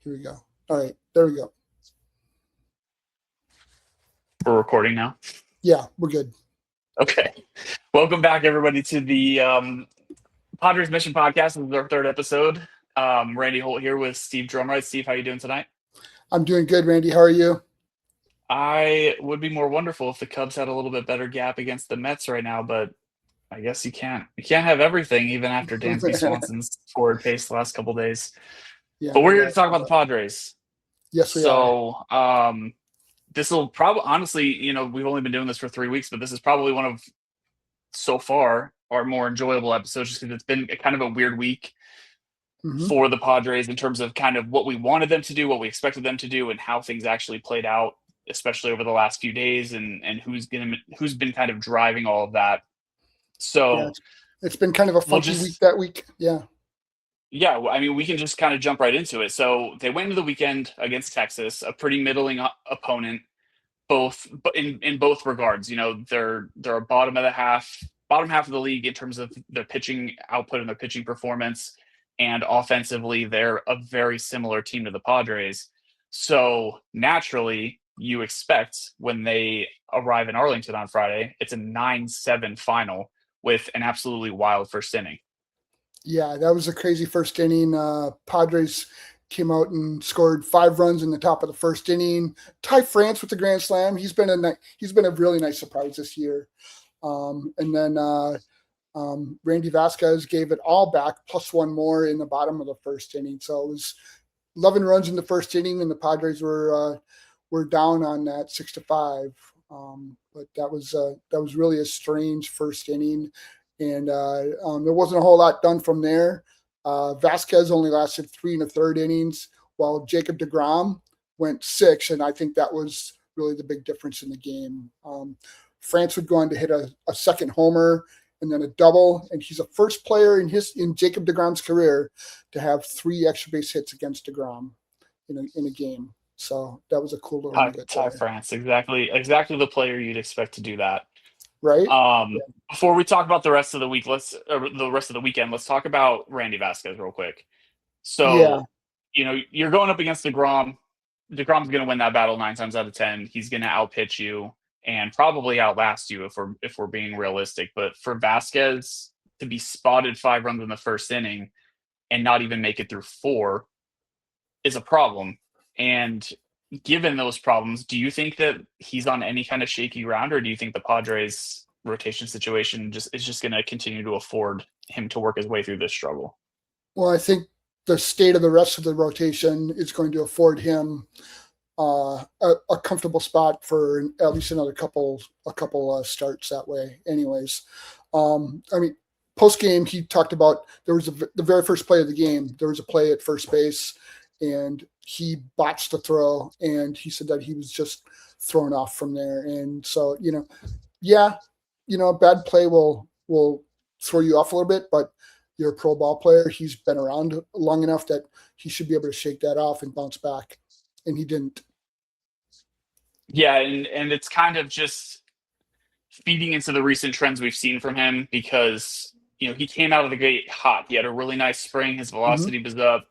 Here we go. All right, there we go. We're recording now. Yeah, we're good. Okay. Welcome back, everybody, to the Padres Mission Podcast. This is our third episode. Randy Holt here with Steve Drumwright. Steve, how you doing tonight? I'm doing good, Randy. How are you? I would be more wonderful if the Cubs had a little bit better gap against the Mets right now, but I guess you can't. You can't have everything, even after Dansby Swanson's forward pace the last couple days. Yeah, But we're here yeah. to talk about the Padres. Yes, we are. So this will probably, honestly, we've only been doing this for 3 weeks, but this is probably one of so far our more enjoyable episodes, just because it's been kind of a weird week Hmm. for the Padres in terms of kind of what we wanted them to do, what we expected them to do, and how things actually played out, especially over the last few days, and who's been kind of driving all of that. Yeah, So it's been kind of a we'll funky week just, that week. Yeah. yeah, I mean, we can just kind of jump right into it. So they went into the weekend against Texas, a pretty middling opponent, both in both regards. They're a bottom half of the league in terms of their pitching output and their pitching performance, and offensively they're a very similar team to the Padres. So naturally, you expect when they arrive in Arlington on Friday, it's a 9-7 final with an absolutely wild first inning. Yeah, that was a crazy first inning. Padres came out and scored 5 runs in the top of the first inning. Ty France with the grand slam. He's been a really nice surprise this year. And then Randy Vasquez gave it all back, plus one more in the bottom of the first inning. So it was 11 runs in the first inning, and the Padres were down on that 6-5. But that was really a strange first inning, and there wasn't a whole lot done from there. Vasquez only lasted 3 1/3 innings, while Jacob deGrom went 6, and I think that was really the big difference in the game. France would go on to hit a second homer and then a double, and he's the first player in Jacob deGrom's career to have 3 extra base hits against deGrom in a game. So that was a cool little nugget Ty there, France, exactly the player you'd expect to do that. right? Before we talk about the rest of the week, the rest of the weekend, let's talk about Randy Vasquez real quick. Yeah, So, you're going up against DeGrom. DeGrom's going to win that battle 9 times out of 10. He's going to outpitch you and probably outlast you if we're being realistic. But for Vasquez to be spotted 5 runs in the first inning and not even make it through 4 is a problem. And given those problems, do you think that he's on any kind of shaky ground, or do you think the Padres rotation situation is just going to continue to afford him to work his way through this struggle? well, I think the state of the rest of the rotation is going to afford him a comfortable spot for at least another couple starts that way. Anyways, I mean, post game he talked about there was the very first play of the game. There was a play at first base, and he botched the throw, and he said that he was just thrown off from there. And so yeah, a bad play will throw you off a little bit, but you're a pro ball player. He's been around long enough that he should be able to shake that off and bounce back. And he didn't. Yeah, and it's kind of just feeding into the recent trends we've seen from him, because he came out of the gate hot. He had a really nice spring. His Mm-hmm. velocity was up,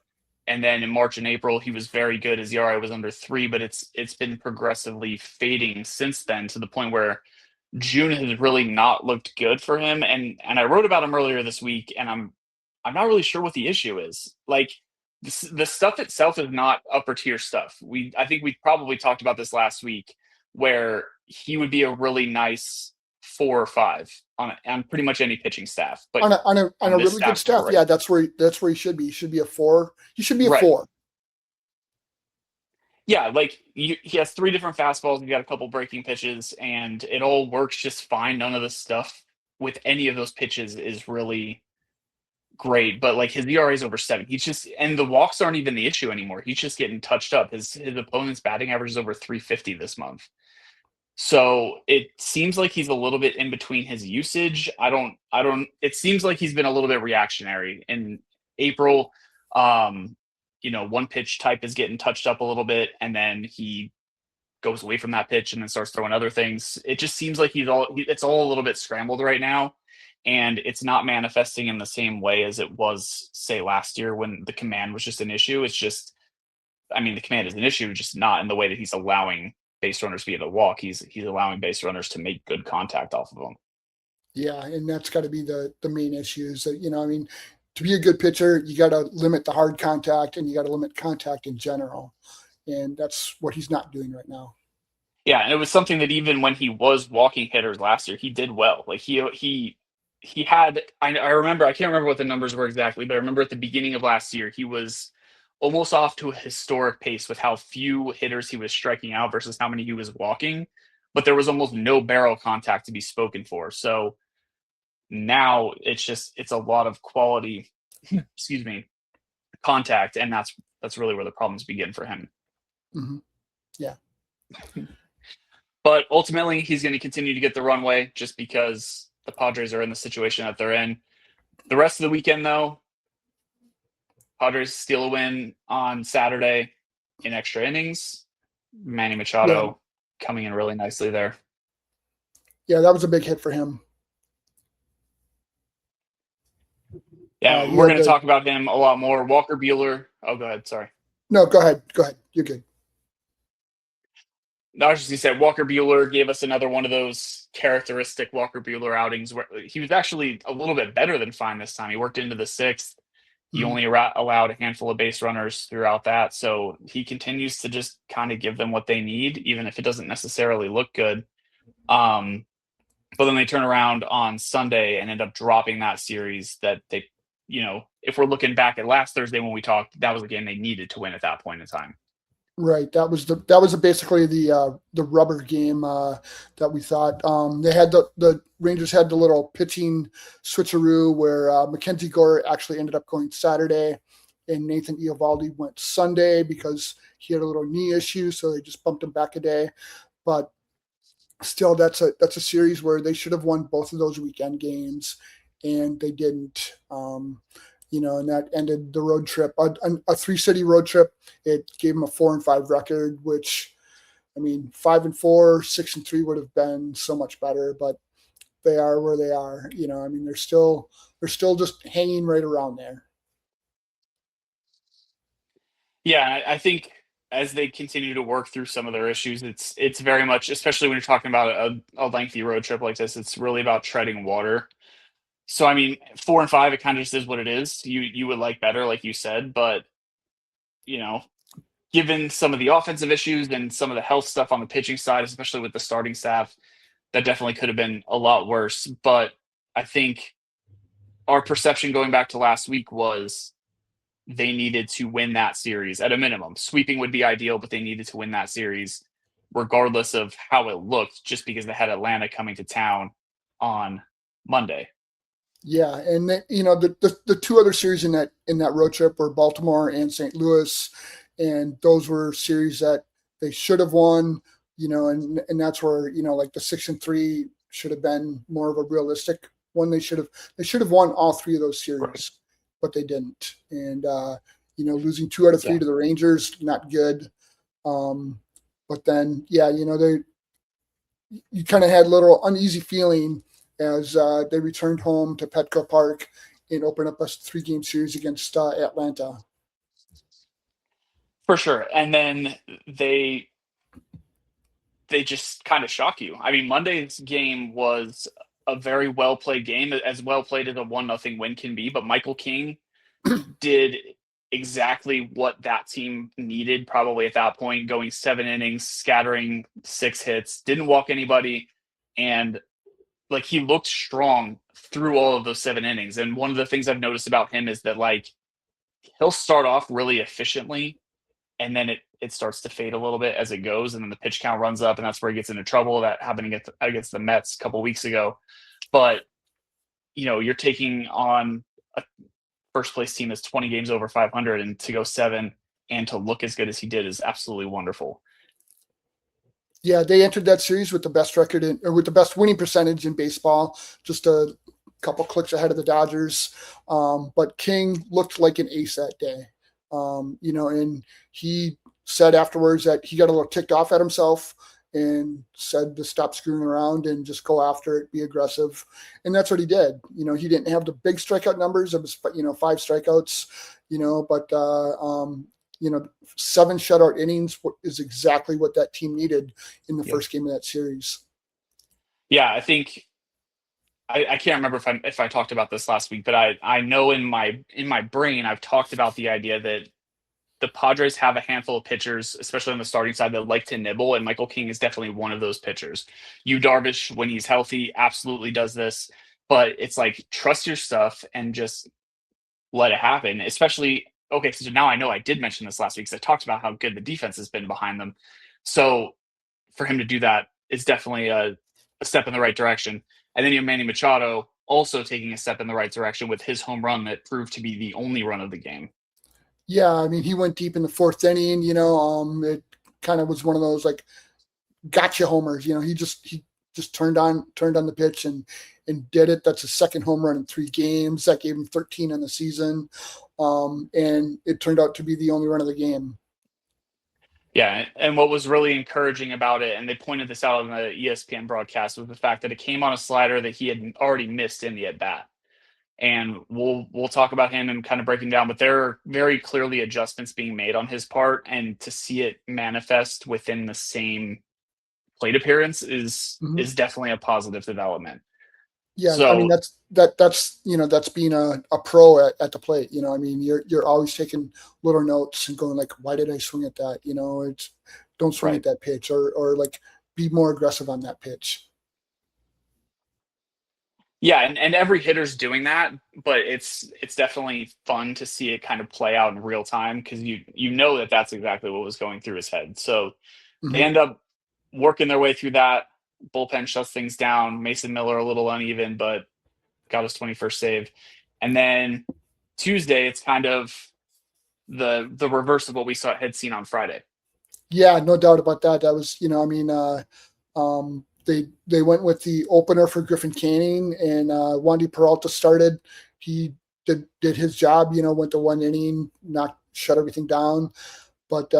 and then in March and April he was very good. His ERA was under 3, but it's been progressively fading since then, to the point where June has really not looked good for him. And I wrote about him earlier this week, and I'm not really sure what the issue is. Like, the stuff itself is not upper tier stuff. I think we probably talked about this last week, where he would be a really nice 4 or 5 on pretty much any pitching staff. But On a this really good staff's not staff, right. yeah, that's where he should be. He should be a 4. He should be a Right. 4. Yeah, like he has 3 different fastballs. He's got a couple breaking pitches, and it all works just fine. None of the stuff with any of those pitches is really great, but like his ERA is over 7. And the walks aren't even the issue anymore. He's just getting touched up. His opponent's batting average is over 350 this month. So it seems like he's a little bit in between his usage. It seems like he's been a little bit reactionary in April. One pitch type is getting touched up a little bit, and then he goes away from that pitch and then starts throwing other things. It just seems like it's all a little bit scrambled right now, and it's not manifesting in the same way as it was, say, last year when the command was just an issue. It's just I mean, the command is an issue, just not in the way that he's allowing base runners via the walk. He's allowing base runners to make good contact off of them. Yeah, and that's got to be the main issues that, I mean, to be a good pitcher, you got to limit the hard contact and you got to limit contact in general. And that's what he's not doing right now. Yeah, and it was something that even when he was walking hitters last year, he did well. Like he had I remember, I can't remember what the numbers were exactly, but I remember at the beginning of last year he was almost off to a historic pace with how few hitters he was striking out versus how many he was walking, but there was almost no barrel contact to be spoken for. So now it's a lot of quality excuse me, contact, and that's really where the problems begin for him. Mm-hmm. Yeah. But ultimately, he's going to continue to get the runway just because the Padres are in the situation that they're in. The rest of the weekend, though, Padres steal a win on Saturday in extra innings. Manny Machado coming in really nicely there. Yeah, that was a big hit for him. Yeah, we're going to talk about him a lot more. Walker Buehler. Oh, go ahead. Sorry. No, go ahead. Go ahead. You're good. I was just going to say, Walker Buehler gave us another one of those characteristic Walker Buehler outings where he was actually a little bit better than fine this time. He worked into the sixth. He only allowed a handful of base runners throughout that. So he continues to just kind of give them what they need, even if it doesn't necessarily look good. But then they turn around on Sunday and end up dropping that series that they, if we're looking back at last Thursday when we talked, that was a game they needed to win at that point in time. Right. That was basically the rubber game that we thought. They had the Rangers had the little pitching switcheroo where Mackenzie Gore actually ended up going Saturday, and Nathan Eovaldi went Sunday because he had a little knee issue, so they just bumped him back a day. But still, that's a series where they should have won both of those weekend games, and they didn't. And that ended the road trip, a 3-city road trip. It gave them a 4-5 record, which, I mean, 5-4, 6-3 would have been so much better, but they are where they are. I mean, they're still just hanging right around there. Yeah, I think as they continue to work through some of their issues, it's very much, especially when you're talking about a lengthy road trip like this, it's really about treading water. So, I mean, 4-5, it kind of just is what it is. You would like better, like you said, but, given some of the offensive issues and some of the health stuff on the pitching side, especially with the starting staff, that definitely could have been a lot worse. But I think our perception going back to last week was they needed to win that series at a minimum. Sweeping would be ideal, but they needed to win that series regardless of how it looked, just because they had Atlanta coming to town on Monday. Yeah, and the two other series in that road trip were Baltimore and St. Louis, and those were series that they should have won. And that's where like the 6-3 should have been more of a realistic one. They should have won all three of those series, right, but they didn't. And losing 2 out of 3 to the Rangers, not good. But then you kind of had a little uneasy feeling as they returned home to Petco Park and opened up a 3-game series against Atlanta. For sure. And then they just kind of shock you. I mean, Monday's game was a very well-played game, as well-played as a 1-0 win can be, but Michael King did exactly what that team needed probably at that point, going 7 innings, scattering 6 hits, didn't walk anybody, and like he looked strong through all of those 7 innings. And one of the things I've noticed about him is that like he'll start off really efficiently and then it starts to fade a little bit as it goes, and then the pitch count runs up, and that's where he gets into trouble. That happened against the Mets a couple of weeks ago. But you're taking on a first place team that's 20 games over 500, and to go 7 and to look as good as he did is absolutely wonderful. Yeah, they entered that series with the best record with the best winning percentage in baseball, just a couple clicks ahead of the Dodgers. But King looked like an ace that day. And he said afterwards that he got a little ticked off at himself and said to stop screwing around and just go after it, be aggressive. And that's what he did. He didn't have the big strikeout numbers. It was, 5 strikeouts, but 7 shutout innings is exactly what that team needed in the Yep. first game of that series. Yeah, I think I can't remember if I talked about this last week, but I know in my brain I've talked about the idea that the Padres have a handful of pitchers, especially on the starting side, that like to nibble, and Michael King is definitely one of those pitchers. Yu Darvish, when he's healthy, absolutely does this, but it's like trust your stuff and just let it happen. Especially, okay, so now I know I did mention this last week because I talked about how good the defense has been behind them. So for him to do that is definitely a step in the right direction. And then you have Manny Machado also taking a step in the right direction with his home run that proved to be the only run of the game. Yeah, I mean, he went deep in the 4th inning. It kind of was one of those like gotcha homers. He just turned on the pitch and did it. That's his second home run in 3 games. That gave him 13 in the season, and it turned out to be the only run of the game. Yeah, and what was really encouraging about it, and they pointed this out on the ESPN broadcast, was the fact that it came on a slider that he had already missed in the at bat. And we'll talk about him and kind of breaking down, but there are very clearly adjustments being made on his part, and to see it manifest within the same plate appearance Mhm. is definitely a positive development. Yeah, I mean So that's being a pro at the plate. I mean you're always taking little notes and going like, why did I swing at that? It's don't swing at right. that pitch, or like be more aggressive on that pitch. Yeah, and every hitter's doing that, but it's definitely fun to see it kind of play out in real time because you know that that's exactly what was going through his head. So they Hmm. end up working their way through that. Bullpen shuts things down. Mason Miller a little uneven, but got his 21st save. And then Tuesday, it's kind of the reverse of what we had seen on Friday. Yeah, no doubt about that. That was, they went with the opener for Griffin Canning, and Wandy Peralta started. He did his job. Went to 1 inning, not shut everything down. But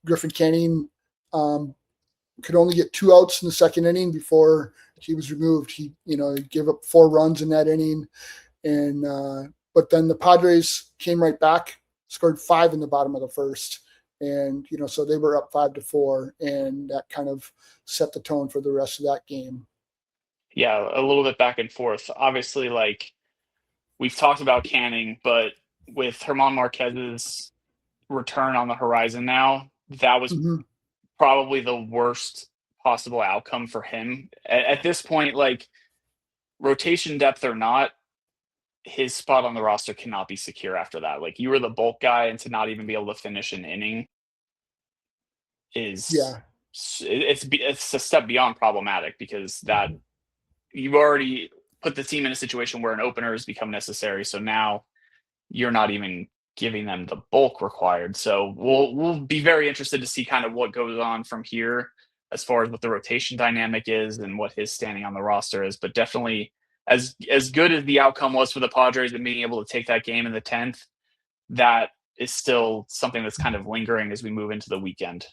Griffin Canning could only get 2 outs in the 2nd inning before he was removed. He gave up 4 runs in that inning, and but then the Padres came right back, scored 5 in the bottom of the 1st, and so they were up 5-4, and that kind of set the tone for the rest of that game. Yeah, a little bit back and forth. Obviously, like we've talked about Canning, but with Herman Marquez's return on the horizon now, that was Hmm. probably the worst possible outcome for him. At this point, like rotation depth or not, his spot on the roster cannot be secure after that. Like you were the bulk guy, and to not even be able to finish an inning is Yeah. it's a step beyond problematic because that you've already put the team in a situation where an opener has become necessary. So now you're not even giving them the bulk required. So we'll be very interested to see kind of what goes on from here as far as what the rotation dynamic is and what his standing on the roster is. But definitely as good as the outcome was for the Padres and being able to take that game in the 10th, that is still something that's kind of lingering as we move into the weekend.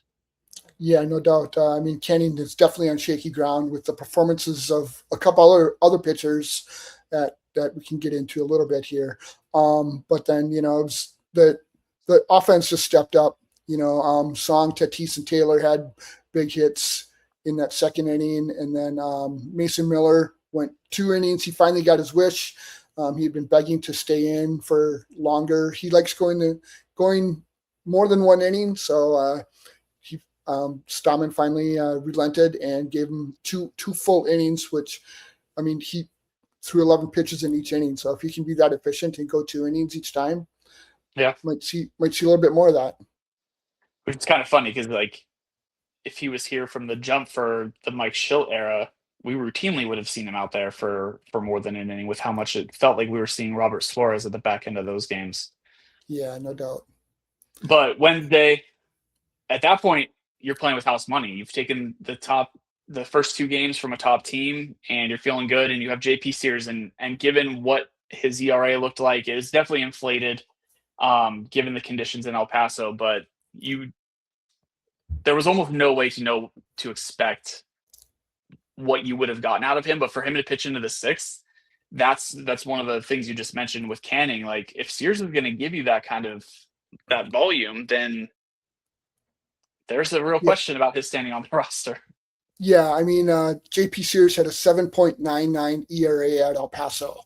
Yeah, no doubt. I mean, Canning is definitely on shaky ground with the performances of a couple other pitchers that we can get into a little bit here. But then it was the offense just stepped up. Song, Tatis, and Taylor had big hits in that 2nd inning, and then Mason Miller went 2 innings. He finally got his wish. He had been begging to stay in for longer. He likes going more than 1 inning, so. Stammen finally relented and gave him two full innings, which, I mean, he threw 11 pitches in each inning. So if he can be that efficient and go 2 innings each time, Yeah. might see a little bit more of that. Which is kind of funny because like if he was here from the jump for the Mike Schilt era, we routinely would have seen him out there for more than an inning with how much it felt like we were seeing Robert Suarez at the back end of those games. Yeah, no doubt. But Wednesday, at that point, you're playing with house money. You've taken the first 2 games from a top team, and you're feeling good. And you have JP Sears, and given what his ERA looked like, it was definitely inflated, given the conditions in El Paso. But there was almost no way to expect what you would have gotten out of him. But for him to pitch into the 6th, that's one of the things you just mentioned with Canning. Like if Sears is going to give you that kind of that volume, then there's a real Yeah. question about his standing on the roster. Yeah. I mean, JP Sears had a 7.99 ERA at El Paso.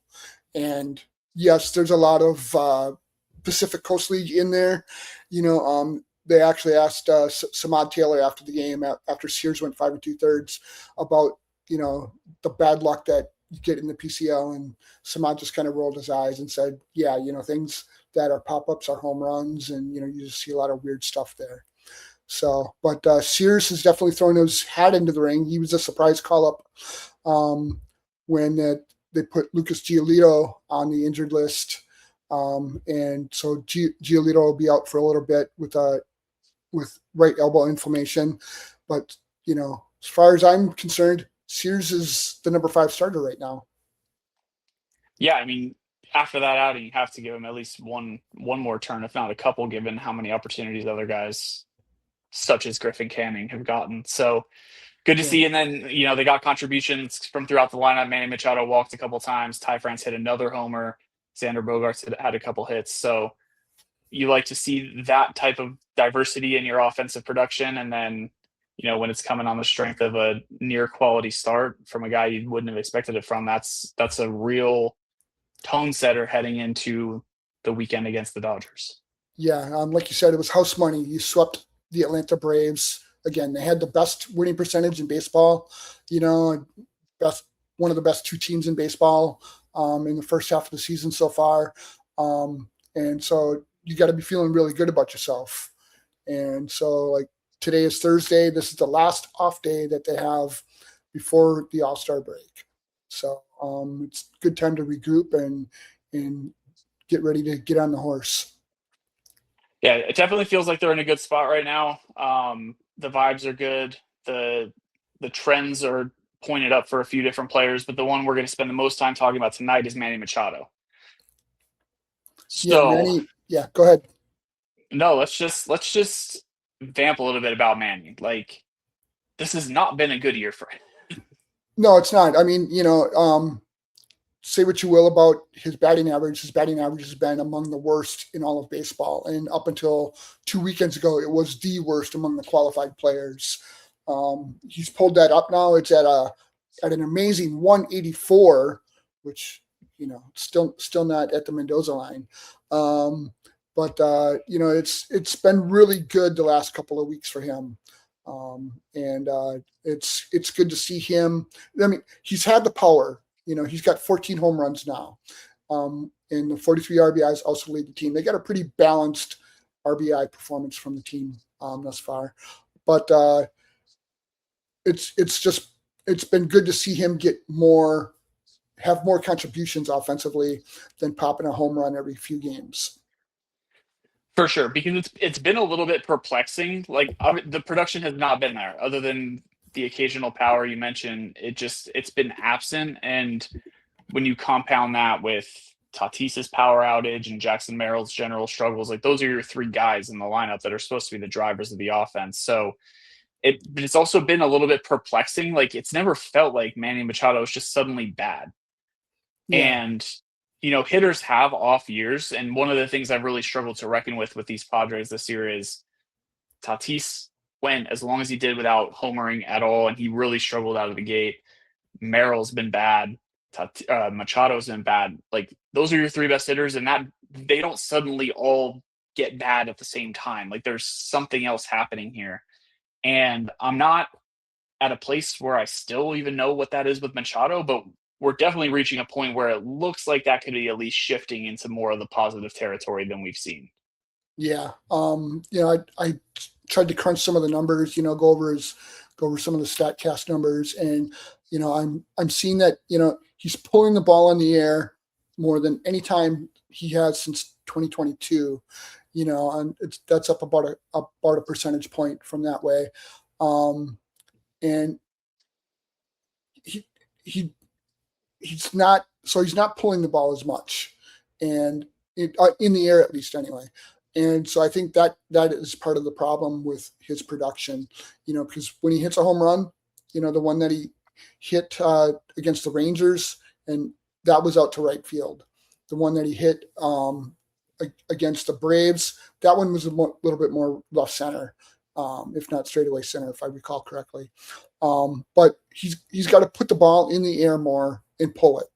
And yes, there's a lot of Pacific Coast League in there. They actually asked Samad Taylor after the game, after Sears went 5 2/3, about the bad luck that you get in the PCL, and Samad just kind of rolled his eyes and said, "Yeah, things that are pop-ups are home runs, and you just see a lot of weird stuff there." So, but Sears is definitely throwing his hat into the ring. He was a surprise call-up when they put Lucas Giolito on the injured list. And so Giolito will be out for a little bit with right elbow inflammation. But, as far as I'm concerned, Sears is the number 5 starter right now. Yeah, I mean, after that outing, you have to give him at least one more turn, if not a couple, given how many opportunities other guys such as Griffin Canning have gotten. So good to see. And then, they got contributions from throughout the lineup. Manny Machado walked a couple times. Ty France hit another homer. Xander Bogaerts had a couple hits. So you like to see that type of diversity in your offensive production. And then, when it's coming on the strength of a near quality start from a guy you wouldn't have expected it from, that's a real tone setter heading into the weekend against the Dodgers. Yeah, like you said, it was house money. You swept the Atlanta Braves. Again, they had the best winning percentage in baseball. One of the best 2 teams in baseball in the first half of the season so far. And so you got to be feeling really good about yourself. And so, like, today is Thursday. This is the last off day that they have before the All-Star break. So it's a good time to regroup and get ready to get on the horse. Yeah, it definitely feels like they're in a good spot right now. The vibes are good. The trends are pointed up for a few different players, but the one we're going to spend the most time talking about tonight is Manny Machado. Yeah, So, Manny. Yeah, go ahead. No, let's just vamp a little bit about Manny. Like, this has not been a good year for him. No, it's not. I mean, say what you will about his batting average. His batting average has been among the worst in all of baseball. And up until 2 weekends ago, it was the worst among the qualified players. He's pulled that up now. It's at an amazing 184, which, still not at the Mendoza line. But it's been really good the last couple of weeks for him. And it's good to see him. I mean, he's had the power. He's got 14 home runs now. And the 43 RBIs also lead the team. They got a pretty balanced RBI performance from the team thus far. But it's been good to see him have more contributions offensively than popping a home run every few games. For sure, because it's been a little bit perplexing. Like, the production has not been there, other than the occasional power you mentioned. It's been absent, and when you compound that with Tatis's power outage and Jackson Merrill's general struggles, like, those are your 3 guys in the lineup that are supposed to be the drivers of the offense. So but it's also been a little bit perplexing. Like, it's never felt like Manny Machado is just suddenly bad. Yeah. And hitters have off years, and one of the things I've really struggled to reckon with these Padres this year is Tatis went as long as he did without homering at all, and he really struggled out of the gate. Merrill's been bad. Machado's been bad. Like, those are your 3 best hitters, and that they don't suddenly all get bad at the same time. Like, there's something else happening here, and I'm not at a place where I still even know what that is with Machado, but we're definitely reaching a point where it looks like that could be at least shifting into more of the positive territory than we've seen. Yeah. I tried to crunch some of the numbers, go over some of the StatCast numbers, and I'm seeing that he's pulling the ball in the air more than any time he has since 2022. And that's up about a percentage point from that way. And he's not pulling the ball as much, and in the air, at least, anyway. And so I think that is part of the problem with his production, because when he hits a home run, the one that he hit against the Rangers, and that was out to right field. The one that he hit against the Braves. That one was a little bit more left center, if not straightaway center, if I recall correctly. But he's got to put the ball in the air more and pull it.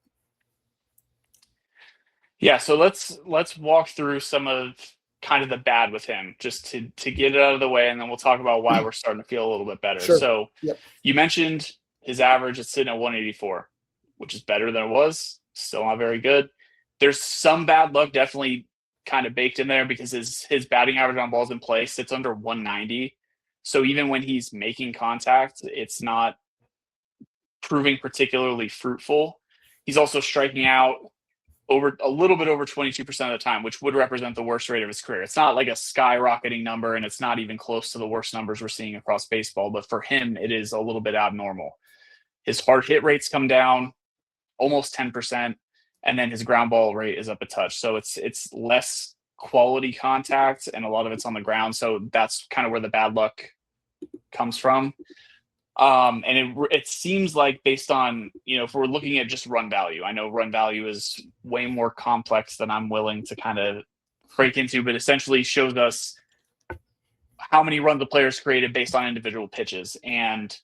Yeah, so let's walk through some of kind of the bad with him, just to get it out of the way, and then we'll talk about why we're starting to feel a little bit better. Sure. So Yep. you mentioned his average is sitting at 184, which is better than it was. Still not very good. There's some bad luck definitely kind of baked in there because his batting average on balls in play sits under 190. So even when he's making contact, it's not proving particularly fruitful. He's also striking out over a little bit over 22% of the time, which would represent the worst rate of his career. It's not like a skyrocketing number, and it's not even close to the worst numbers we're seeing across baseball, but for him, it is a little bit abnormal. His hard hit rates come down almost 10%, and then his ground ball rate is up a touch. So it's less quality contact, and a lot of it's on the ground. So that's kind of where the bad luck comes from. And it seems like, based on, if we're looking at just run value, I know run value is way more complex than I'm willing to kind of break into, but essentially shows us how many runs the players created based on individual pitches. And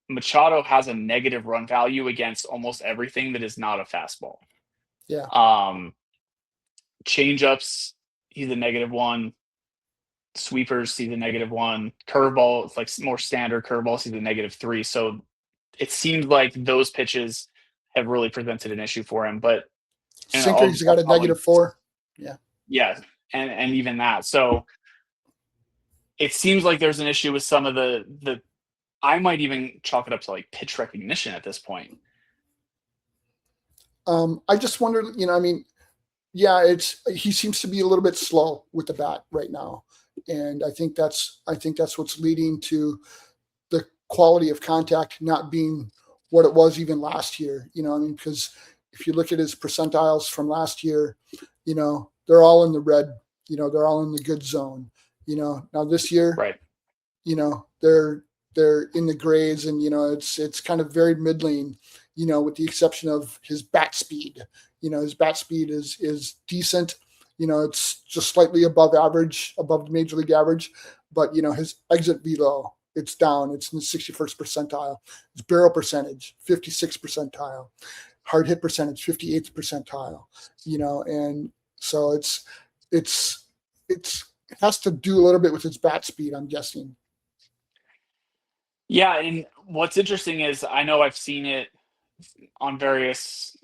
Machado has a negative run value against almost everything that is not a fastball. Yeah. Changeups, he's a -1. Sweepers, he's a -1. Curveball, it's like more standard curveballs, he's a -3. So it seems like those pitches have really presented an issue for him. But Sinker, he's got a -4. Yeah. Yeah, and even that. So it seems like there's an issue with some of the. I might even chalk it up to like pitch recognition at this point. I just wonder, yeah, he seems to be a little bit slow with the bat right now. And I think that's what's leading to the quality of contact not being what it was even last year. Because if you look at his percentiles from last year, they're all in the red. They're all in the good zone. Now this year, right? They're in the grays, and it's kind of very middling. With the exception of his bat speed. His bat speed is decent. It's just slightly above average, above the major league average, but his exit velo, it's down. It's in the 61st percentile. His barrel percentage, 56th percentile. Hard hit percentage, 58th percentile. And so it has to do a little bit with his bat speed, I'm guessing. Yeah, and what's interesting is, I know I've seen it on various,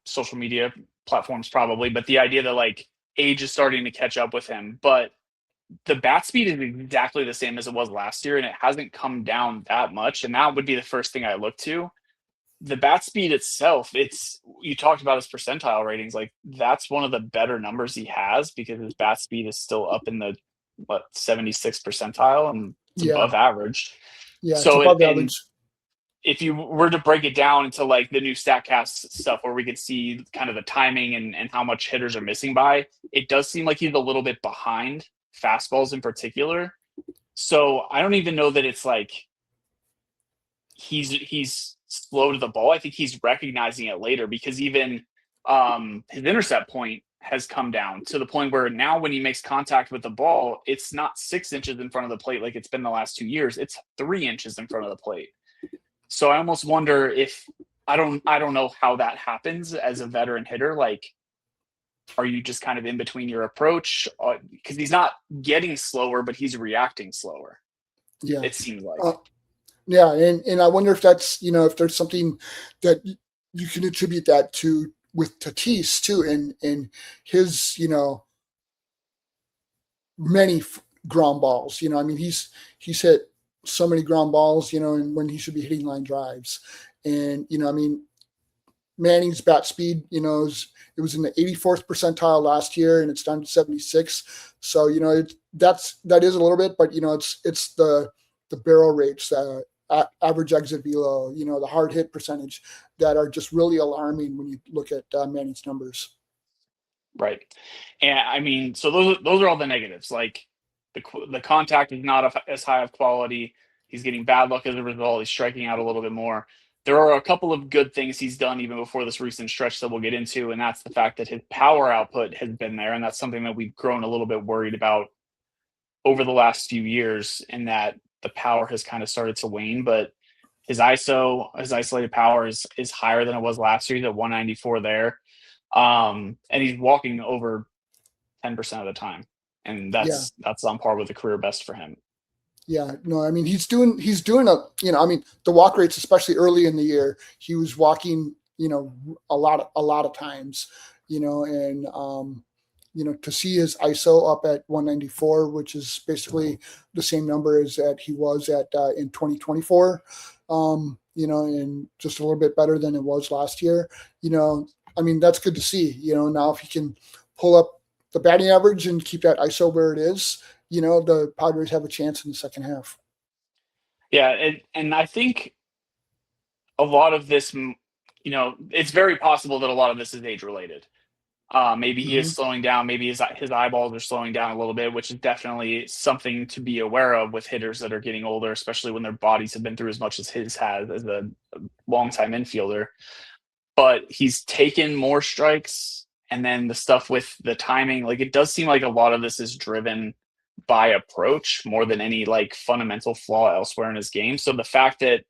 social media platforms probably, but the idea that like age is starting to catch up with him, but the bat speed is exactly the same as it was last year, and it hasn't come down that much. And that would be the first thing I look to. The bat speed itself, you talked about his percentile ratings, like that's one of the better numbers he has, because his bat speed is still up in the 76th percentile, and it's above average. Yeah, so it's above average. If you were to break it down into like the new StatCast stuff, where we could see kind of the timing and how much hitters are missing by, it does seem like he's a little bit behind fastballs in particular. So I don't even know that it's like he's slow to the ball. I think he's recognizing it later, because even his intercept point has come down to the point where now when he makes contact with the ball, it's not 6 inches in front of the plate like it's been the last 2 years. It's 3 inches in front of the plate. So I almost wonder if I don't know how that happens as a veteran hitter. Like, are you just kind of in between your approach? Because he's not getting slower, but he's reacting slower. Yeah, it seems like. Yeah, and I wonder if that's if there's something that you can attribute that to with Tatis too, and his many ground balls. He's hit so many ground balls, and when he should be hitting line drives. And, Manning's bat speed, it was in the 84th percentile last year, and it's down to 76. So, that is a little bit, but, it's the barrel rates, average exit velo, the hard hit percentage that are just really alarming when you look at Manning's numbers. Right. And so those are all the negatives. Like the contact is not as high of quality. He's getting bad luck as a result. He's striking out a little bit more. there are a couple of good things he's done even before this recent stretch that we'll get into, and that's the fact that his power output has been there, and that's something that we've grown a little bit worried about over the last few years, in that the power has kind of started to wane. But his ISO, his isolated power is higher than it was last year. He's at 194 there, and he's walking over 10% of the time, and Yeah. that's on par with the career best for him. Yeah, no, I mean he's doing I mean the walk rates, especially early in the year, he was walking, a lot of times, and to see his ISO up at 194, which is basically the same number as that he was at in 2024, and just a little bit better than it was last year. I mean that's good to see. Now if he can pull up the batting average and keep that ISO where it is, the Padres have a chance in the second half. Yeah, and I think a lot of this, it's very possible that a lot of this is age related. Maybe he is Hmm. slowing down. Maybe his eyeballs are slowing down a little bit, which is definitely something to be aware of with hitters that are getting older, especially when their bodies have been through as much as his has as a longtime infielder. But he's taken more strikes, and then the stuff with the timing, like it does seem like a lot of this is driven by approach more than any like fundamental flaw elsewhere in his game. So the fact that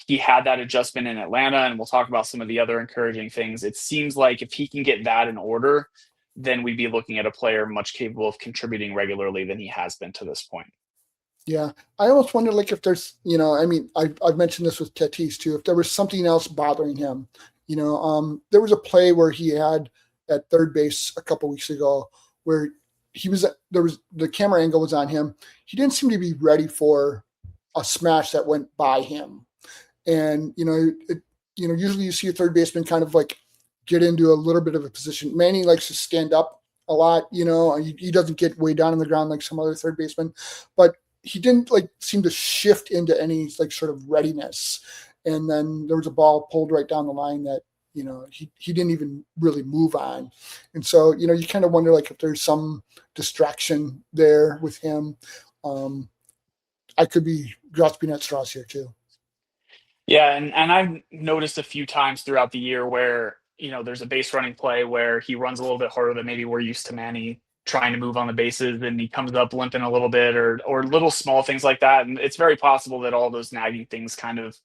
he had that adjustment in Atlanta, and we'll talk about some of the other encouraging things. It seems like if he can get that in order, then we'd be looking at a player much capable of contributing regularly than he has been to this point. Yeah, I almost wonder, like, if there's, I mean, I've mentioned this with Tatis too. If there was something else bothering him, there was a play where he had at third base a couple weeks ago where there was the camera angle was on him. He didn't seem to be ready for a smash that went by him. And usually you see a third baseman kind of like get into a little bit of a position. Manny likes to stand up a lot. He doesn't get way down on the ground like some other third basemen, but he didn't like seem to shift into any like sort of readiness. And then there was a ball pulled right down the line that he didn't even really move on. And so you kind of wonder like if there's some distraction there with him. I could be grasping at straws here too. Yeah, and I've noticed a few times throughout the year where there's a base running play where he runs a little bit harder than maybe we're used to Manny trying to move on the bases, and he comes up limping a little bit, or little small things like that. And it's very possible that all those nagging things kind of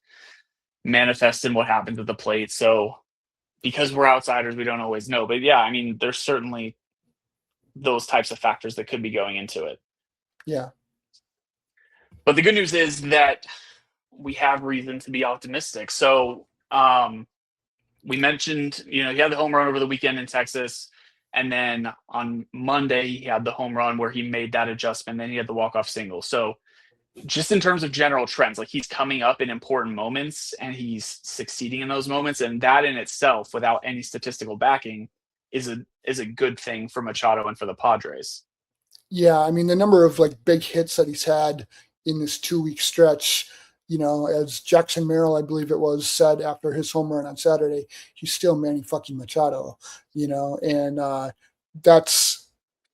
manifest in what happens at the plate. So because we're outsiders, we don't always know. But yeah, I mean, there's certainly those types of factors that could be going into it. Yeah. But the good news is that we have reason to be optimistic. So we mentioned, he had the home run over the weekend in Texas. And then on Monday, he had the home run where he made that adjustment. Then he had the walk-off single. So just in terms of general trends, like he's coming up in important moments and he's succeeding in those moments. And that in itself, without any statistical backing, is a good thing for Machado and for the Padres. Yeah, I mean the number of like big hits that he's had in this 2 week stretch, as Jackson Merrill, I believe it was, said after his home run on Saturday, he's still Manny fucking Machado, and that's,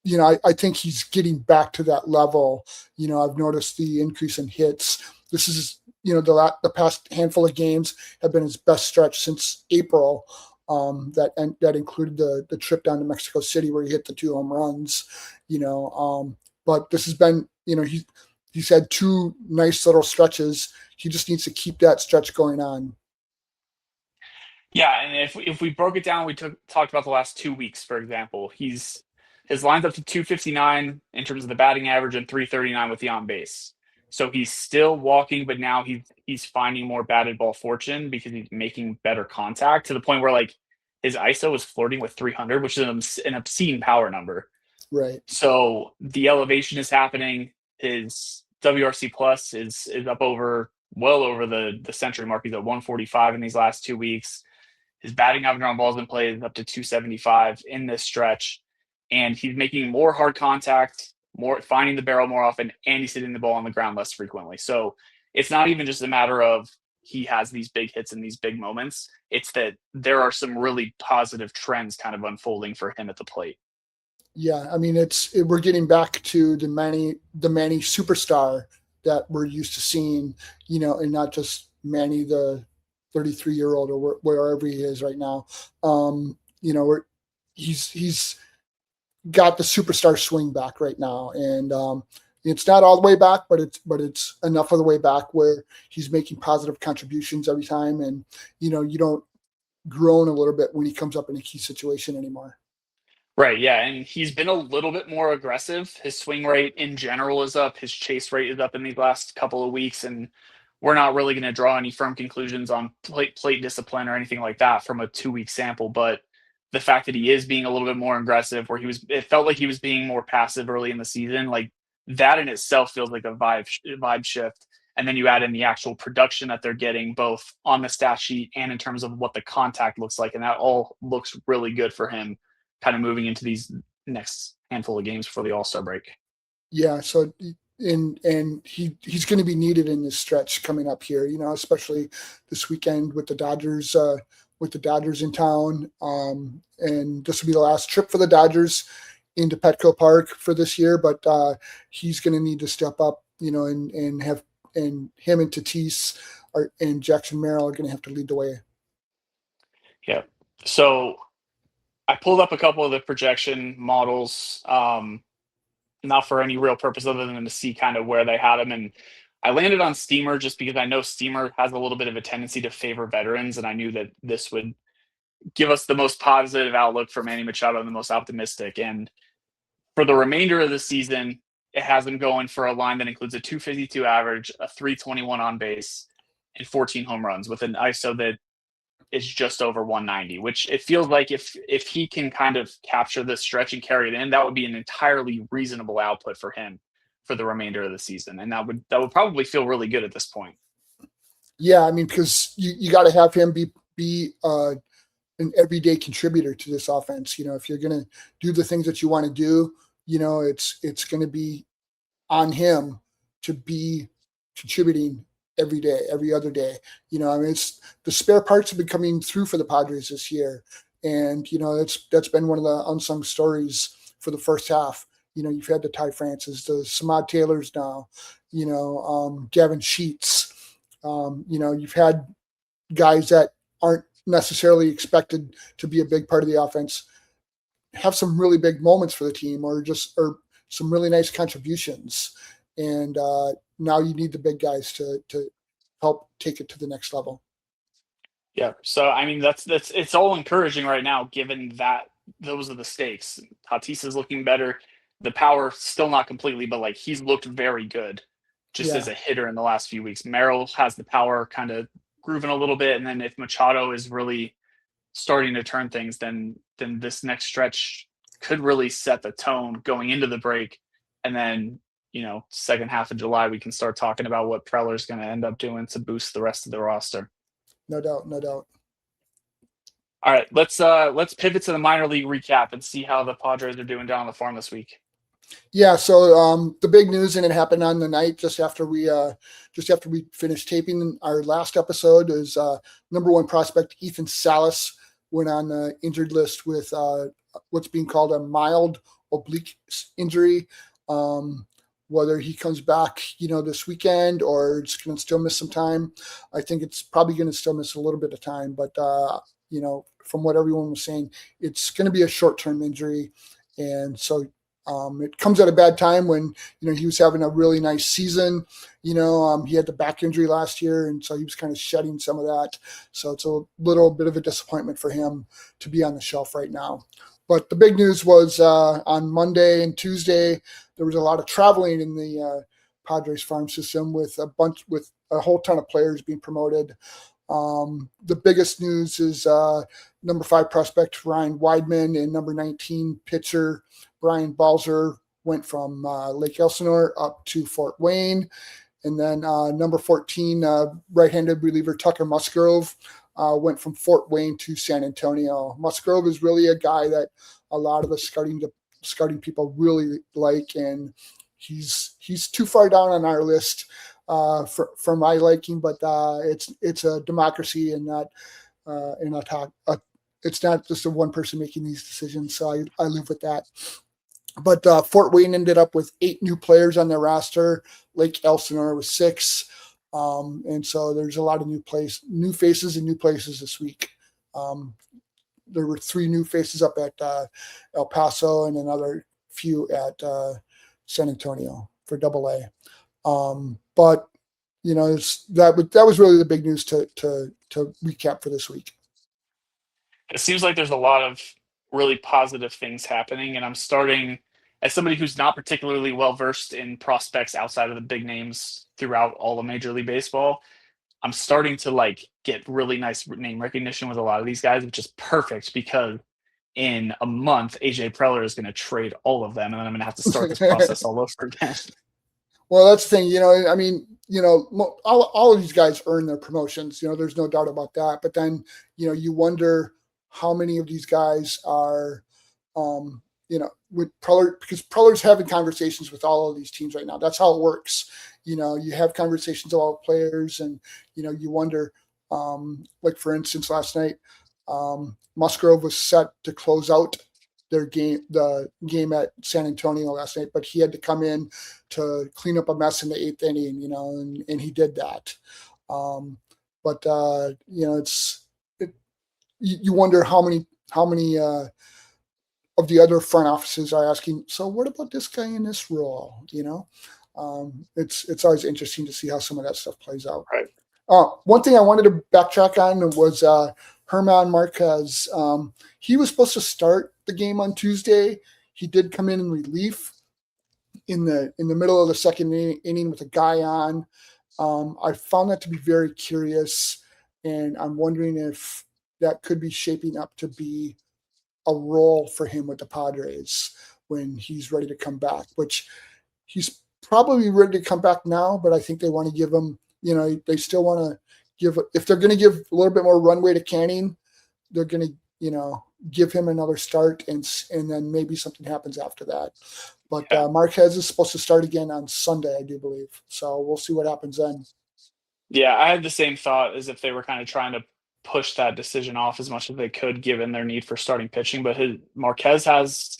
I think he's getting back to that level. I've noticed the increase in hits. This is, the past handful of games have been his best stretch since April. That included the trip down to Mexico City where he hit the 2 home runs. But this has been, he's had 2 nice little stretches. He just needs to keep that stretch going on. Yeah, and if we broke it down, we talked about the last 2 weeks, for example. His line's up to 259 in terms of the batting average and 339 with the on base. So he's still walking, but now he's finding more batted ball fortune because he's making better contact, to the point where like his ISO is flirting with 300, which is an obscene power number. Right. So the elevation is happening. His WRC plus is up well over the century mark. He's at 145 in these last 2 weeks. His batting average on balls in play is up to 275 in this stretch, and he's making more hard contact, more finding the barrel more often, and he's hitting the ball on the ground less frequently. So it's not even just a matter of he has these big hits and these big moments. It's that there are some really positive trends kind of unfolding for him at the plate. Yeah, I mean we're getting back to the Manny superstar that we're used to seeing, and not just Manny the 33-year-old or wherever he is right now. He's got the superstar swing back right now, and it's not all the way back, but it's enough of the way back where he's making positive contributions every time, and you don't groan a little bit when he comes up in a key situation anymore. Right, yeah, and he's been a little bit more aggressive. His swing rate in general is up. His chase rate is up in these last couple of weeks, and we're not really going to draw any firm conclusions on plate discipline or anything like that from a 2 week sample. But the fact that he is being a little bit more aggressive, where it felt like he was being more passive early in the season, like that in itself feels like a vibe shift. And then you add in the actual production that they're getting, both on the stat sheet and in terms of what the contact looks like, and that all looks really good for him kind of moving into these next handful of games before the All-Star break. Yeah, so he's going to be needed in this stretch coming up here, especially this weekend with the Dodgers in town. And this will be the last trip for the Dodgers into Petco Park for this year, but he's going to need to step up, and him and Tatis and Jackson Merrill are going to have to lead the way. Yeah. So I pulled up a couple of the projection models, not for any real purpose other than to see kind of where they had them. And I landed on Steamer just because I know Steamer has a little bit of a tendency to favor veterans. And I knew that this would give us the most positive outlook for Manny Machado and the most optimistic. And for the remainder of the season, it has them going for a line that includes a 252 average, a 321 on base, and 14 home runs with an ISO that is just over 190, which it feels like if he can kind of capture this stretch and carry it in, that would be an entirely reasonable output for him for the remainder of the season. And that would probably feel really good at this point. Yeah, I mean, because you got to have him be an everyday contributor to this offense. If you're going to do the things that you want to do, it's going to be on him to be contributing every day, every other day. I mean, it's the spare parts have been coming through for the Padres this year, and that's been one of the unsung stories for the first half. You've had the Ty Francis, the Samad Taylors now, Gavin Sheets. You've had guys that aren't necessarily expected to be a big part of the offense have some really big moments for the team, or some really nice contributions. And now you need the big guys to help take it to the next level. Yeah. So, I mean, it's all encouraging right now, given that those are the stakes. Tatis is looking better. The power still not completely, but like he's looked very good just as a hitter in the last few weeks. Merrill has the power kind of grooving a little bit. And then if Machado is really starting to turn things, then this next stretch could really set the tone going into the break. And then, second half of July, we can start talking about what Preller's going to end up doing to boost the rest of the roster. No doubt. All right, let's pivot to the minor league recap and see how the Padres are doing down on the farm this week. Yeah, so the big news, and it happened on the night just after we finished taping our last episode, is number one prospect Ethan Salas went on the injured list with what's being called a mild oblique injury. Whether he comes back, this weekend, or it's going to still miss some time, I think it's probably going to still miss a little bit of time. But from what everyone was saying, it's going to be a short-term injury, and so it comes at a bad time when he was having a really nice season. He had the back injury last year, and so he was kind of shedding some of that. So it's a little bit of a disappointment for him to be on the shelf right now. But the big news was on Monday and Tuesday, there was a lot of traveling in the Padres farm system with a whole ton of players being promoted. The biggest news is number 5 prospect Ryan Weidman and number 19 pitcher Brian Balzer went from Lake Elsinore up to Fort Wayne. And then number 14 right-handed reliever Tucker Musgrove went from Fort Wayne to San Antonio. Musgrove is really a guy that a lot of the scouting people really like, and he's too far down on our list for my liking, but it's a democracy and not it's not just a one person making these decisions. So I live with that. But Fort Wayne ended up with 8 new players on their roster. Lake Elsinore was 6. And so there's a lot of new faces and new places this week. There were 3 new faces up at El Paso and another few at San Antonio for AA. But that was really the big news to recap for this week. It seems like there's a lot of really positive things happening, and I'm starting, as somebody who's not particularly well versed in prospects outside of the big names throughout all of Major League Baseball, I'm starting to like get really nice name recognition with a lot of these guys, which is perfect because in a month AJ Preller is going to trade all of them, and then I'm going to have to start this process all over again. Well, that's the thing, I mean, all of these guys earn their promotions. There's no doubt about that. But then, you wonder how many of these guys are, with Preller, because Preller's having conversations with all of these teams right now. That's how it works. You have conversations about players, and you wonder, like for instance, last night, Musgrove was set to close out the game at San Antonio last night, but he had to come in to clean up a mess in the 8th inning, and he did that. But you wonder how many of the other front offices are asking, so what about this guy in this role? It's always interesting to see how some of that stuff plays out. Right. One thing I wanted to backtrack on was German Marquez. He was supposed to start the game on Tuesday. He did come in relief in the middle of the 2nd inning with a guy on. I found that to be very curious, and I'm wondering if that could be shaping up to be a role for him with the Padres when he's ready to come back, which he's probably ready to come back now, but I think they want to give him, they still want to if they're going to give a little bit more runway to Canning, they're going to, give him another start, and then maybe something happens after that. But Marquez is supposed to start again on Sunday, I do believe. So we'll see what happens then. Yeah, I had the same thought as if they were kind of trying to push that decision off as much as they could, given their need for starting pitching. But Marquez has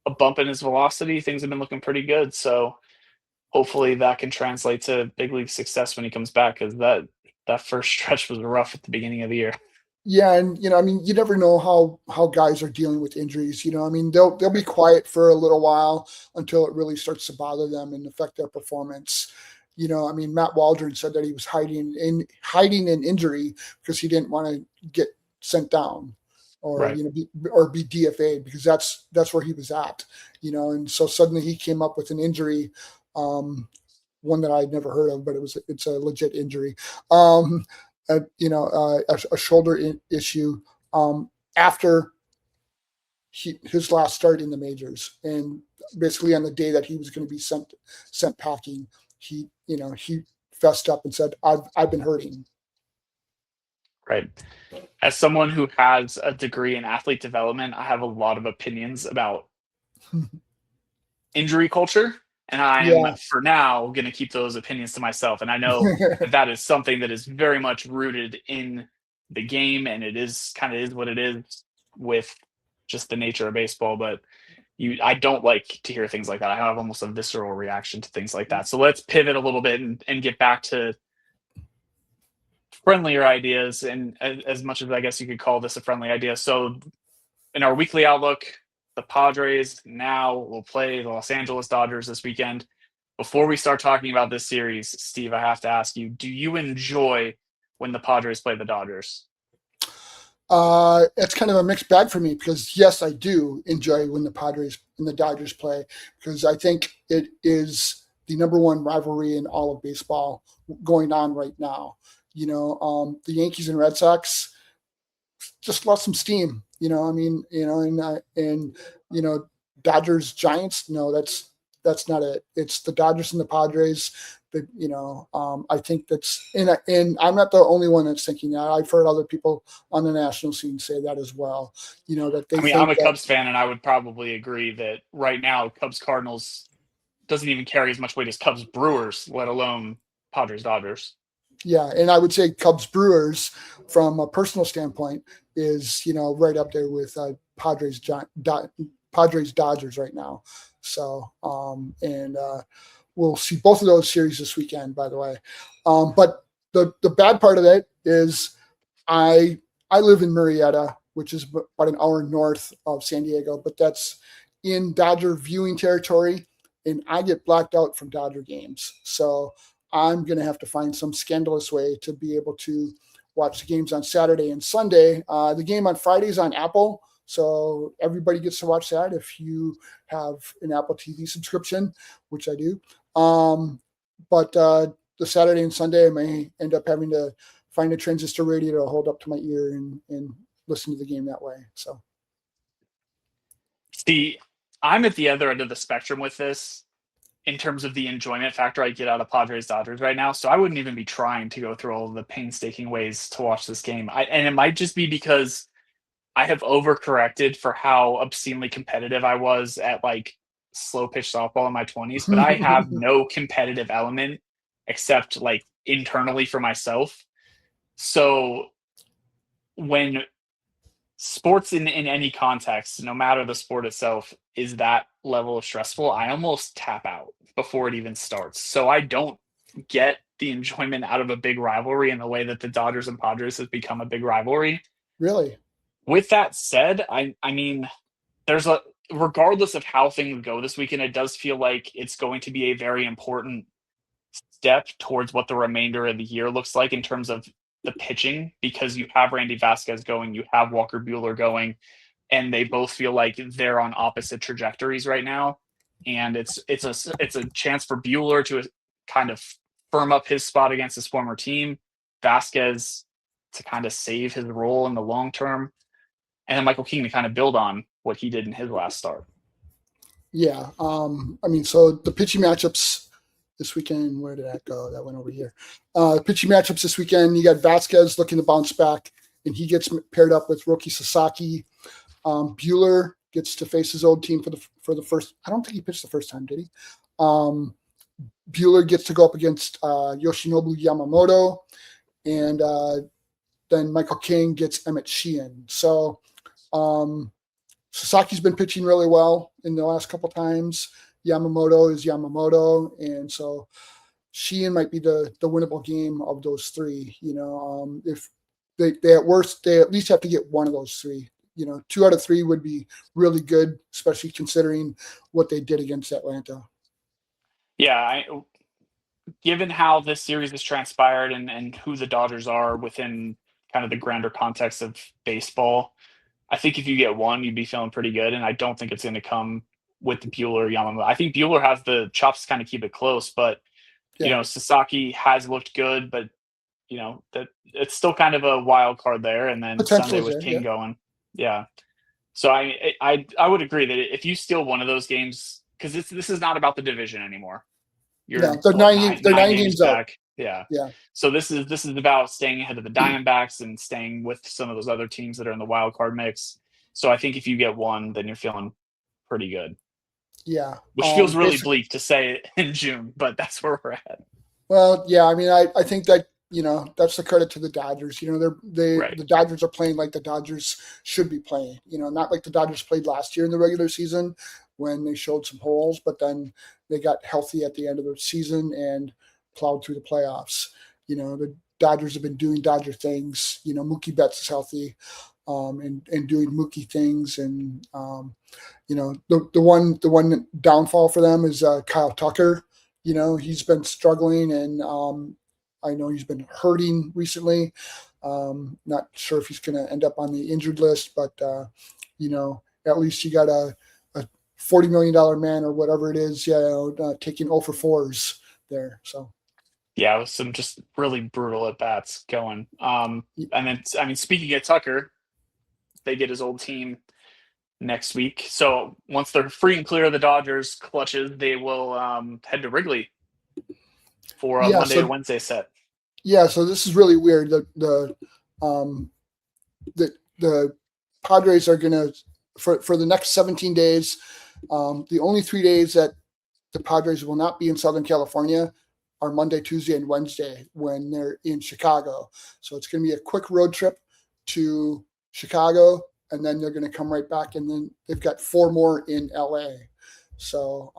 a bump in his velocity. Things have been looking pretty good. So hopefully that can translate to big league success when he comes back, because that first stretch was rough at the beginning of the year. Yeah, and I mean, you never know how guys are dealing with injuries. I mean, they'll be quiet for a little while until it really starts to bother them and affect their performance. I mean, Matt Waldron said that he was hiding an injury because he didn't want to get sent down, or Right. be DFA'd, because that's where he was at. And so suddenly he came up with an injury, one that I'd never heard of, but it's a legit injury. A shoulder issue after his last start in the majors, and basically on the day that he was going to be sent packing, he fessed up and said, I've been hurting. Right. As someone who has a degree in athlete development, I have a lot of opinions about injury culture. And I'm, for now, going to keep those opinions to myself. And I know that is something that is very much rooted in the game, and it is what it is with just the nature of baseball. But I don't like to hear things like that. I have almost a visceral reaction to things like that. So let's pivot a little bit and get back to friendlier ideas, and as much as I guess you could call this a friendly idea. So in our weekly outlook, the Padres now will play the Los Angeles Dodgers this weekend. Before we start talking about this series, Steve, I have to ask you, do you enjoy when the Padres play the Dodgers? It's kind of a mixed bag for me, because yes, I do enjoy when the Padres and the Dodgers play, because I think it is the number one rivalry in all of baseball going on right now. The Yankees and Red Sox just lost some steam. Dodgers Giants. No, that's not it. It's the Dodgers and the Padres. I think that's, and I'm not the only one that's thinking that. I've heard other people on the national scene say that as well. That they. I mean, I'm a Cubs fan, and I would probably agree that right now Cubs Cardinals doesn't even carry as much weight as Cubs Brewers, let alone Padres Dodgers. Yeah, and I would say Cubs Brewers, from a personal standpoint, is right up there with Padres Dodgers right now. So we'll see both of those series this weekend, by the way. But the bad part of it is I live in Murrieta, which is about an hour north of San Diego, but that's in Dodger viewing territory, and I get blacked out from Dodger games. So I'm going to have to find some scandalous way to be able to watch the games on Saturday and Sunday. The game on Friday is on Apple, so everybody gets to watch that if you have an Apple TV subscription, which I do. But the Saturday and Sunday, I may end up having to find a transistor radio to hold up to my ear and listen to the game that way. So, see, I'm at the other end of the spectrum with this in terms of the enjoyment factor I get out of Padres Dodgers right now. So I wouldn't even be trying to go through all of the painstaking ways to watch this game. And it might just be because I have overcorrected for how obscenely competitive I was at like slow pitch softball in my 20s, but I have no competitive element except like internally for myself. So when sports in any context, no matter the sport itself, is that level of stressful, I almost tap out before it even starts. So I don't get the enjoyment out of a big rivalry in the way that the Dodgers and Padres has become a big rivalry. really? With that said, I mean, there's a regardless of how things go this weekend, it does feel like it's going to be a very important step towards what the remainder of the year looks like in terms of the pitching, because you have Randy Vasquez going, you have Walker Buehler going, and they both feel like they're on opposite trajectories right now. And it's a chance for Buehler to kind of firm up his spot against his former team, Vasquez to kind of save his role in the long term, and then Michael King to kind of build on what he did in his last start. Yeah. I mean, so the pitching matchups this weekend, where did that go? That went over here. Pitching matchups this weekend, you got Vasquez looking to bounce back, and he gets paired up with Roki Sasaki. Buehler gets to face his old team for the first. I don't think he pitched the first time, did he? Buehler gets to go up against Yoshinobu Yamamoto, and then Michael King gets Emmett Sheehan. So Sasaki's been pitching really well in the last couple times. Yamamoto is Yamamoto, and so Sheehan might be the winnable game of those three. If they at worst, they at least have to get one of those three. 2 out of 3 would be really good, especially considering what they did against Atlanta. Yeah, given how this series has transpired and who the Dodgers are within kind of the grander context of baseball, I think if you get one, you'd be feeling pretty good. And I don't think it's going to come with Buehler Yamamoto. I think Buehler has the chops to kind of keep it close, but Sasaki has looked good, but that it's still kind of a wild card there. And then Sunday with King going. Yeah. So I would agree that if you steal one of those games, because this is not about the division anymore. They're 9 games back. Yeah. Yeah. So this is about staying ahead of the Diamondbacks and staying with some of those other teams that are in the wild card mix. So I think if you get one, then you're feeling pretty good. Yeah. Which feels really bleak to say in June, but that's where we're at. Well, yeah, I mean, I think that, that's the credit to the Dodgers. The Dodgers are playing like the Dodgers should be playing, not like the Dodgers played last year in the regular season when they showed some holes, but then they got healthy at the end of the season and plowed through the playoffs. The Dodgers have been doing Dodger things. Mookie Betts is healthy and doing Mookie things. And, the one downfall for them is Kyle Tucker. He's been struggling, and I know he's been hurting recently. Not sure if he's going to end up on the injured list, but, at least you got a $40 million man or whatever it is, taking 0 for 4s there. So, yeah, with some just really brutal at bats going. And then, I mean, speaking of Tucker, they get his old team next week. So once they're free and clear of the Dodgers clutches, they will head to Wrigley for a Monday to Wednesday set. Yeah, so this is really weird. The Padres are gonna for the next 17 days. The only 3 days that the Padres will not be in Southern California are Monday, Tuesday, and Wednesday when they're in Chicago. So it's going to be a quick road trip to Chicago, and then they're going to come right back, and then they've got 4 more in LA. So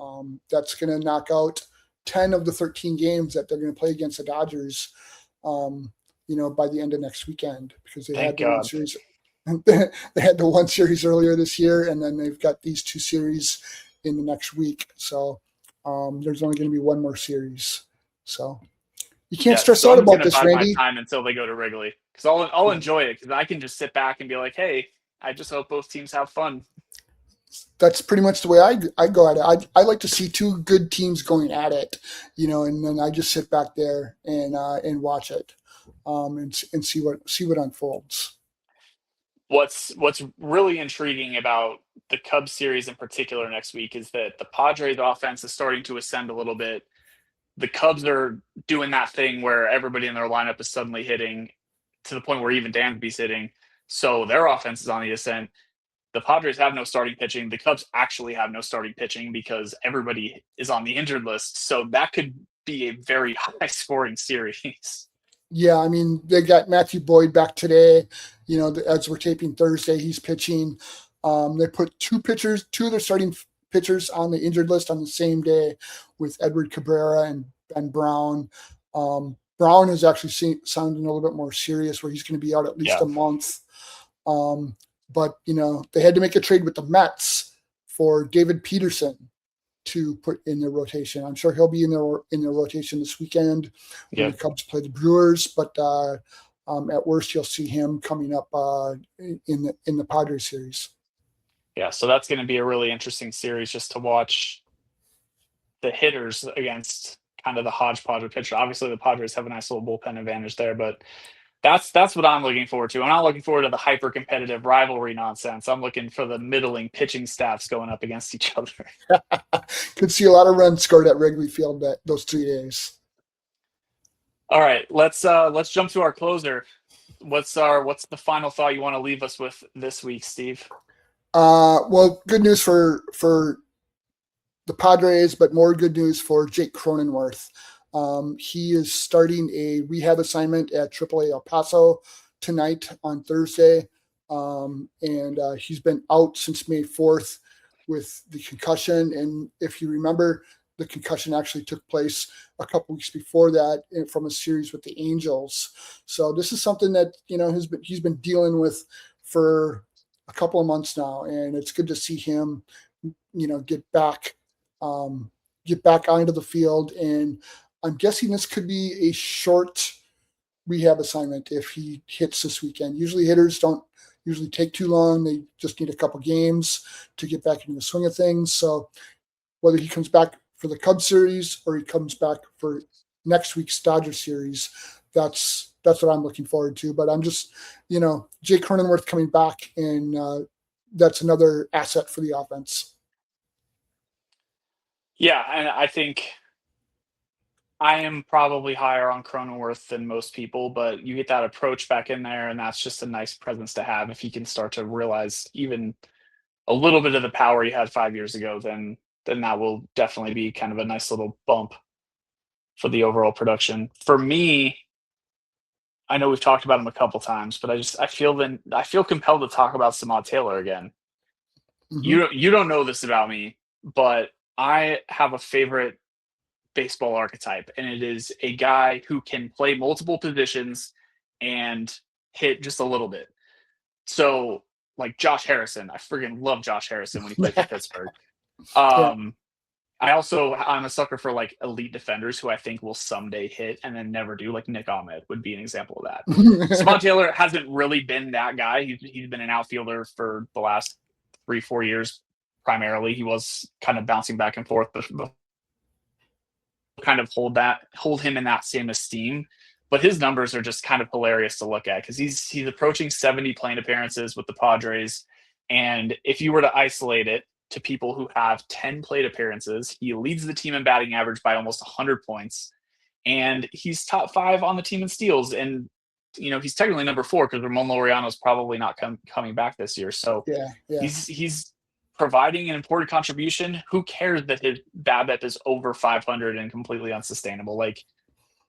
that's going to knock out 10 of the 13 games that they're going to play against the Dodgers, by the end of next weekend, because they had Thank the one God. series. They had the one series earlier this year, and then they've got these 2 series in the next week. So there's only going to be one more series. So you can't Yeah, stress so out I'm just about gonna this, bide my Randy. time until they go to Wrigley because I'll enjoy it because I can just sit back and be like, hey, I just hope both teams have fun. That's pretty much the way I go at it. I like to see 2 good teams going at it, and then I just sit back there and watch it, and see what unfolds. What's really intriguing about the Cubs series in particular next week is that the Padres offense is starting to ascend a little bit. The Cubs are doing that thing where everybody in their lineup is suddenly hitting to the point where even Dansby's hitting. So their offense is on the ascent. The Padres have no starting pitching. The Cubs actually have no starting pitching because everybody is on the injured list. So that could be a very high scoring series. Yeah, I mean, they got Matthew Boyd back today. As we're taping Thursday, he's pitching. They put 2 of their starting pitchers on the injured list on the same day, with Edward Cabrera and Ben Brown. Brown is actually sounding a little bit more serious, where he's going to be out at least Yeah. a month. But they had to make a trade with the Mets for David Peterson to put in their rotation. I'm sure he'll be in their rotation this weekend when the Cubs play the Brewers. But at worst, you'll see him coming up in the Padres series. Yeah, so that's going to be a really interesting series just to watch the hitters against kind of the hodgepodge of pitcher. Obviously, the Padres have a nice little bullpen advantage there, but that's what I'm looking forward to. I'm not looking forward to the hyper competitive rivalry nonsense. I'm looking for the middling pitching staffs going up against each other. Could see a lot of runs scored at Wrigley Field those 3 days. All right, let's jump to our closer. What's the final thought you want to leave us with this week, Steve? Well, good news for the Padres, but more good news for Jake Cronenworth. He is starting a rehab assignment at AAA El Paso tonight on Thursday. And he's been out since May 4th with the concussion. And if you remember, the concussion actually took place a couple weeks before that from a series with the Angels. So this is something that, he's been dealing with for a couple of months now. And it's good to see him, get back onto the field. And I'm guessing this could be a short rehab assignment if he hits this weekend. Usually hitters don't usually take too long. They just need a couple games to get back into the swing of things. So whether he comes back for the Cubs series or he comes back for next week's Dodger series, that's what I'm looking forward to. But I'm just, Jake Cronenworth coming back, and that's another asset for the offense. Yeah, and I think I am probably higher on Cronenworth than most people, but you get that approach back in there, and that's just a nice presence to have. If you can start to realize even a little bit of the power you had 5 years ago, then that will definitely be kind of a nice little bump for the overall production. For me, I know we've talked about him a couple times, but I feel compelled to talk about Samad Taylor again. Mm-hmm. You don't know this about me, but I have a favorite baseball archetype, and it is a guy who can play multiple positions and hit just a little bit. So, like Josh Harrison, I friggin' love Josh Harrison when he played for Pittsburgh. Yeah. I'm a sucker for like elite defenders who I think will someday hit and then never do. Like Nick Ahmed would be an example of that. Samad Taylor hasn't really been that guy. He's been an outfielder for the last 3-4 years primarily. He was kind of bouncing back and forth, but kind of hold him in that same esteem. But his numbers are just kind of hilarious to look at because he's approaching 70 plate appearances with the Padres. And if you were to isolate it to people who have 10 plate appearances, he leads the team in batting average by almost 100 points. And he's top 5 on the team in steals. And, he's technically number 4 because Ramon Laureano is probably not coming back this year. So yeah. he's providing an important contribution. Who cares that his BABIP is over 500 and completely unsustainable? Like,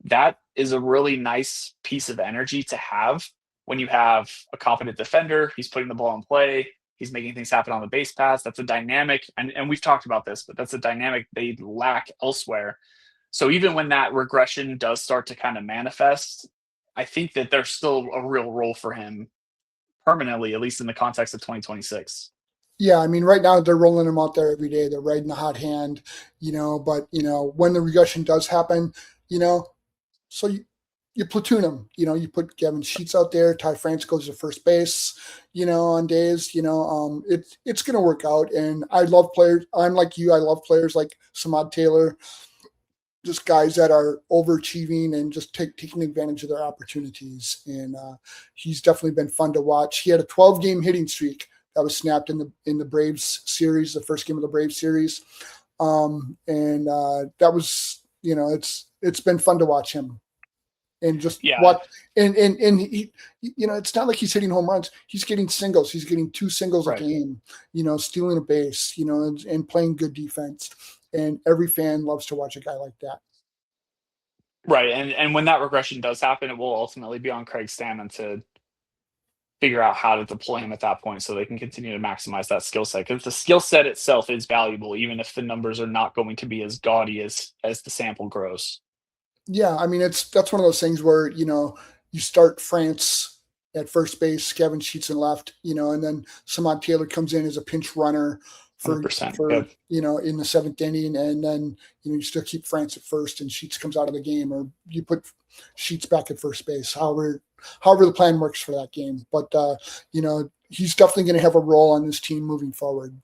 that is a really nice piece of energy to have when you have a competent defender. He's putting the ball in play. He's making things happen on the base pass. That's a dynamic, and we've talked about this, but that's a dynamic they lack elsewhere. So even when that regression does start to kind of manifest, I think that there's still a real role for him permanently, at least in the context of 2026. Yeah, I mean, right now they're rolling him out there every day. They're riding the hot hand, but when the regression does happen, you know, so you platoon him. You put Gavin Sheets out there. Ty France goes to first base. On days. It's gonna work out. And I love players. I'm like you. I love players like Samad Taylor. Just guys that are overachieving and just taking advantage of their opportunities. And he's definitely been fun to watch. He had a 12-game hitting streak that was snapped in the Braves series, the first game of the Braves series, and that was it's been fun to watch him and just Yeah, what and he it's not like he's hitting home runs. He's getting singles. He's getting 2 singles a right. game. Stealing a base. And playing good defense. And every fan loves to watch a guy like that. Right. And when that regression does happen, it will ultimately be on Craig Stammen to figure out how to deploy him at that point so they can continue to maximize that skill set. Because the skill set itself is valuable, even if the numbers are not going to be as gaudy as the sample grows. Yeah, I mean that's one of those things where you start France at first base, Kevin Sheets in left, and then Samad Taylor comes in as a pinch runner for 100%. for Yep. in the 7th inning, and then you still keep France at first, and Sheets comes out of the game, or you put Sheets back at first base. However the plan works for that game, but he's definitely going to have a role on this team moving forward.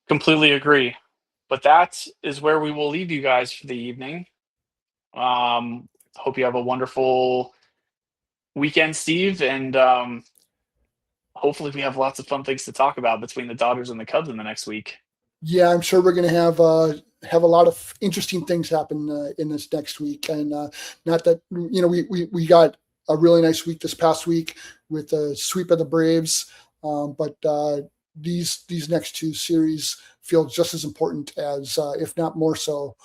Completely agree. But that is where we will leave you guys for the evening. Hope you have a wonderful weekend, Steve, and hopefully we have lots of fun things to talk about between the Dodgers and the Cubs in the next week. Yeah, I'm sure we're going to have a lot of interesting things happen in this next week, and not that we got a really nice week this past week with the sweep of the Braves, but these next 2 series feel just as important as, if not more so,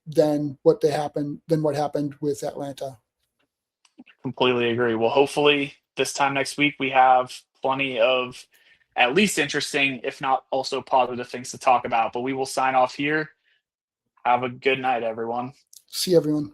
than what happened with Atlanta. Completely agree. Well, hopefully this time next week we have plenty of at least interesting, if not also positive things to talk about. But we will sign off here. Have a good night, everyone. See everyone.